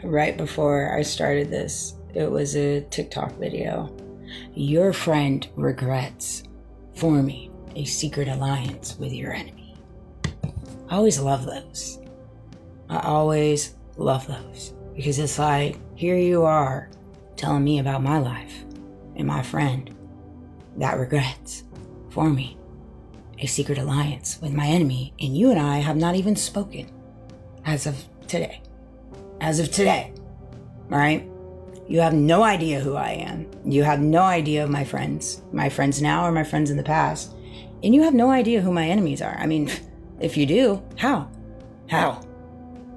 right before I started this. It was a TikTok video. Your friend regrets forming a secret alliance with your enemy. I always love those. I always love those because it's like, here you are telling me about my life and my friend that regrets forming a secret alliance with my enemy, and you and I have not even spoken as of today. As of today, right? You have no idea who I am. You have no idea of my friends now or my friends in the past. And you have no idea who my enemies are. I mean, if you do, how?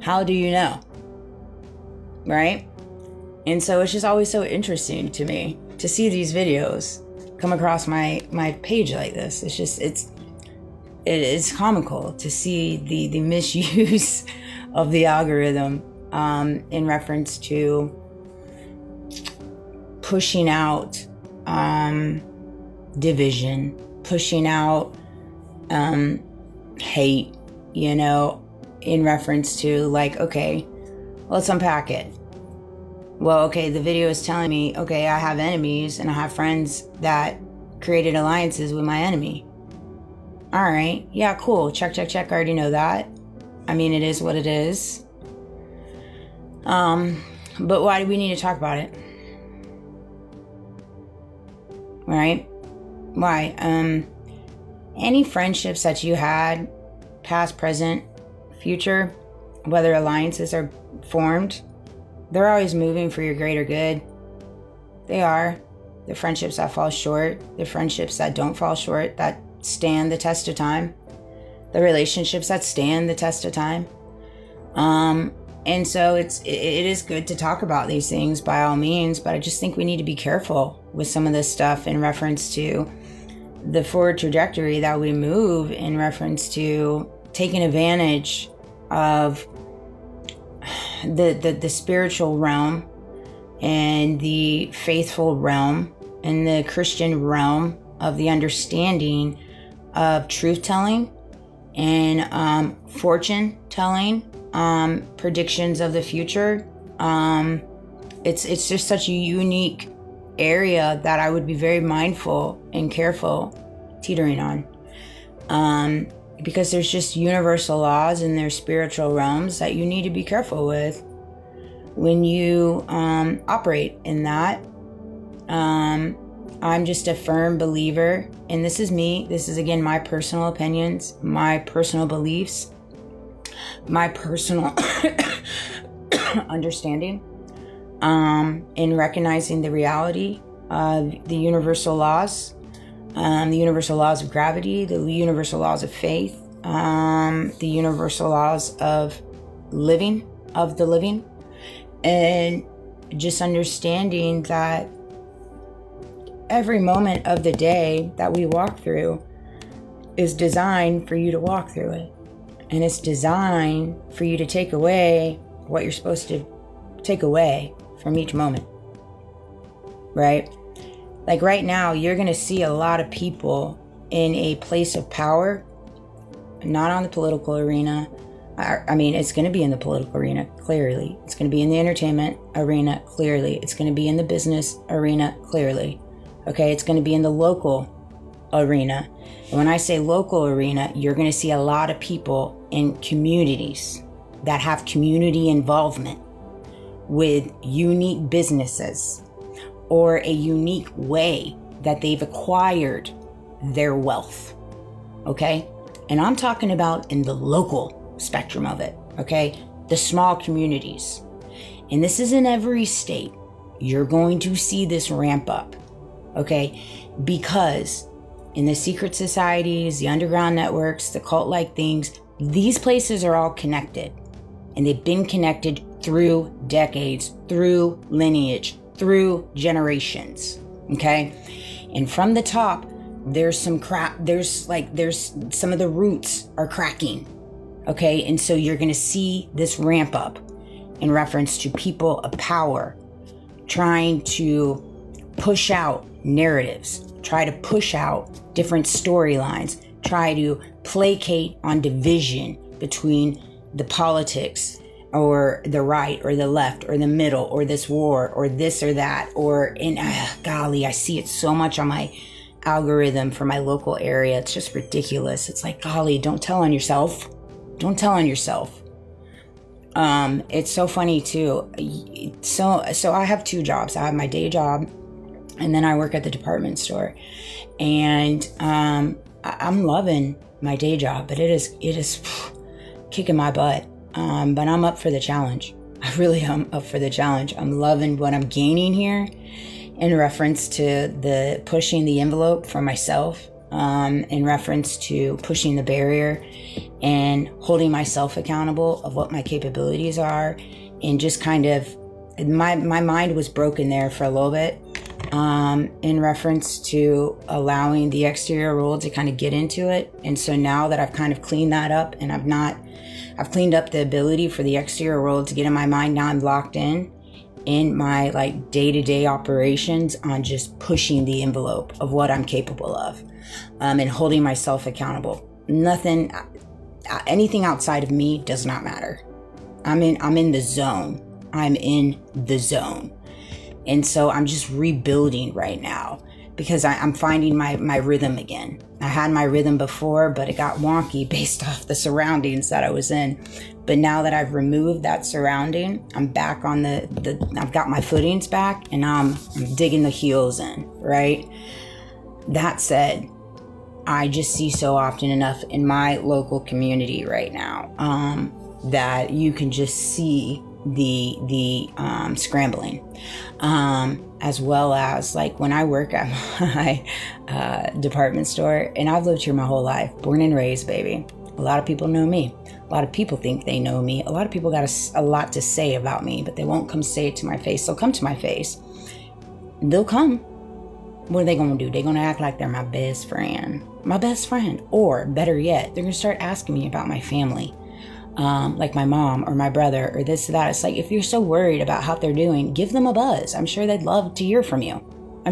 How do you know? Right? And so it's just always so interesting to me to see these videos come across my page like this. It's comical to see the misuse of the algorithm in reference to pushing out division, pushing out hate, in reference to like, okay, let's unpack it. Well, okay, the video is telling me, okay, I have enemies and I have friends that created alliances with my enemy. All right, yeah, cool, check. I already know that. I mean, it is what it is. But why do we need to talk about it? Right? Why? Any friendships that you had, past, present, future, whether alliances are formed, they're always moving for your greater good. They are. The friendships that fall short, the friendships that don't fall short, that stand the test of time, the relationships that stand the test of time. And so it is good to talk about these things by all means, but I just think we need to be careful with some of this stuff in reference to the forward trajectory that we move, in reference to taking advantage of the spiritual realm and the faithful realm and the Christian realm of the understanding of truth telling and fortune telling, predictions of the future. It's just such a unique area that I would be very mindful and careful teetering on, because there's just universal laws and there's spiritual realms that you need to be careful with when you operate in that. I'm just a firm believer, and this is me. This is, again, my personal opinions, my personal beliefs, my personal understanding, in recognizing the reality of the universal laws, the universal laws of gravity, the universal laws of faith, the universal laws of living, and just understanding that every moment of the day that we walk through is designed for you to walk through it. And it's designed for you to take away what you're supposed to take away from each moment. Right? Like right now, you're going to see a lot of people in a place of power, not on the political arena. I mean, it's going to be in the political arena, clearly. It's going to be in the entertainment arena, clearly. It's going to be in the business arena, clearly. Okay, it's going to be in the local arena. And when I say local arena, you're going to see a lot of people in communities that have community involvement with unique businesses or a unique way that they've acquired their wealth. Okay? And I'm talking about in the local spectrum of it. Okay? The small communities. And this is in every state. You're going to see this ramp up. Okay? Because in the secret societies, the underground networks, the cult-like things, these places are all connected. And they've been connected through decades, through lineage, through generations. Okay? And from the top, there's some there's some of the roots are cracking. Okay? And so you're going to see this ramp up in reference to people of power trying to push out narratives, try to push out different storylines, try to placate on division between the politics or the right or the left or the middle or this war or this or that, or golly, I see it so much on my algorithm for my local area. It's just ridiculous. It's like, golly, don't tell on yourself. Don't tell on yourself. It's so funny too. So I have 2 jobs. I have my day job, and then I work at the department store, and I'm loving my day job, but it is kicking my butt. But I'm up for the challenge. I really am up for the challenge. I'm loving what I'm gaining here in reference to the pushing the envelope for myself, in reference to pushing the barrier and holding myself accountable of what my capabilities are, and just kind of my mind was broken there for a little bit, in reference to allowing the exterior world to kind of get into it. And so now that I've kind of cleaned that up, and I've cleaned up the ability for the exterior world to get in my mind, now I'm locked in my like day-to-day operations on just pushing the envelope of what I'm capable of, and holding myself accountable. Anything outside of me does not matter. I'm in the zone. I'm in the zone. And so I'm just rebuilding right now, because I'm finding my rhythm again. I had my rhythm before, but it got wonky based off the surroundings that I was in. But now that I've removed that surrounding, I'm back on I've got my footings back, and I'm digging the heels in, right? That said, I just see so often enough in my local community right now, that you can just see the scrambling, as well as like when I work at my department store, and I've lived here my whole life, born and raised, baby. A lot of people know me. A lot of people think they know me. A lot of people got a lot to say about me, but they won't come say it to my face. They'll come to my face. They'll come. What are they going to do? They're going to act like they're my best friend. My best friend. Or better yet, they're going to start asking me about my family. Like my mom or my brother or this or that. It's like, if you're so worried about how they're doing, give them a buzz. I'm sure they'd love to hear from you. I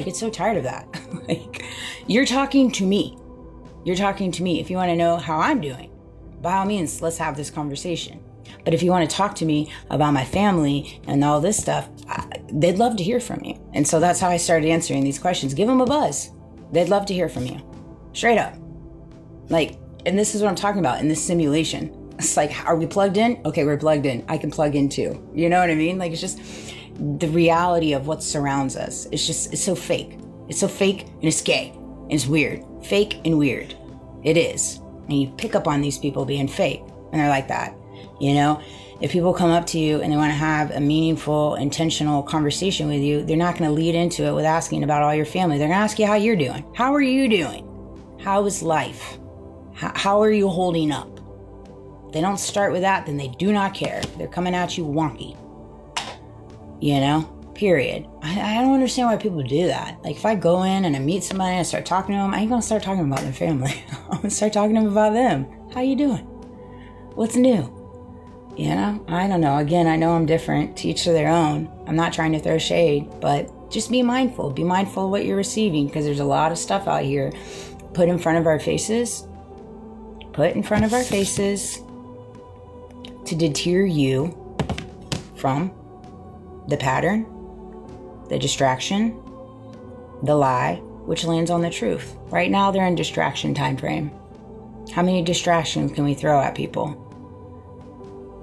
get so tired of that. Like, you're talking to me. If you want to know how I'm doing, by all means, let's have this conversation. But if you want to talk to me about my family and all this stuff, they'd love to hear from you. And so that's how I started answering these questions. Give them a buzz. They'd love to hear from you. Straight up. Like, and this is what I'm talking about in this simulation. It's like, are we plugged in? Okay, we're plugged in. I can plug in too. You know what I mean? Like, it's just the reality of what surrounds us. It's so fake. It's so fake, and it's gay. And it's weird. Fake and weird. It is. And you pick up on these people being fake, and they're like that. You know, if people come up to you and they want to have a meaningful, intentional conversation with you, they're not going to lead into it with asking about all your family. They're going to ask you how you're doing. How are you doing? How is life? How are you holding up? If they don't start with that, then they do not care. They're coming at you wonky. You know, period. I don't understand why people do that. Like, if I go in and I meet somebody and I start talking to them, I ain't going to start talking about their family. I'm going to start talking to them about them. How you doing? What's new? You know, I don't know. Again, I know I'm different. To each to their own. I'm not trying to throw shade, but just be mindful. Be mindful of what you're receiving, because there's a lot of stuff out here put in front of our faces. To deter you from the pattern, the distraction, the lie, which lands on the truth. Right now, they're in distraction time frame. How many distractions can we throw at people?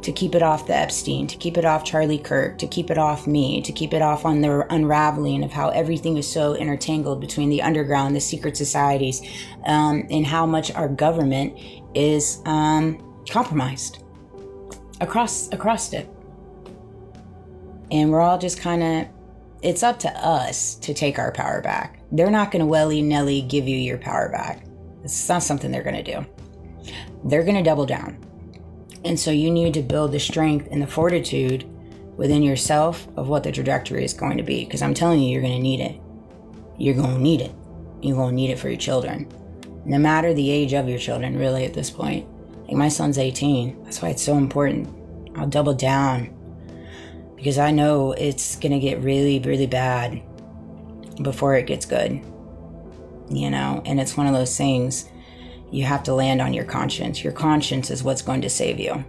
To keep it off the Epstein, to keep it off Charlie Kirk, to keep it off me, to keep it off on the unraveling of how everything is so intertangled between the underground, the secret societies, and how much our government is compromised across it. And we're all just kind of, it's up to us to take our power back. They're not going to willy-nilly give you your power back. It's not something they're going to do. They're going to double down. And so you need to build the strength and the fortitude within yourself of what the trajectory is going to be. Because I'm telling you, you're going to need it. You're going to need it. You're going to need it for your children. No matter the age of your children, really, at this point. Like, my son's 18. That's why it's so important. I'll double down. Because I know it's going to get really, really bad before it gets good. You know? And it's one of those things. You have to land on your conscience. Your conscience is what's going to save you.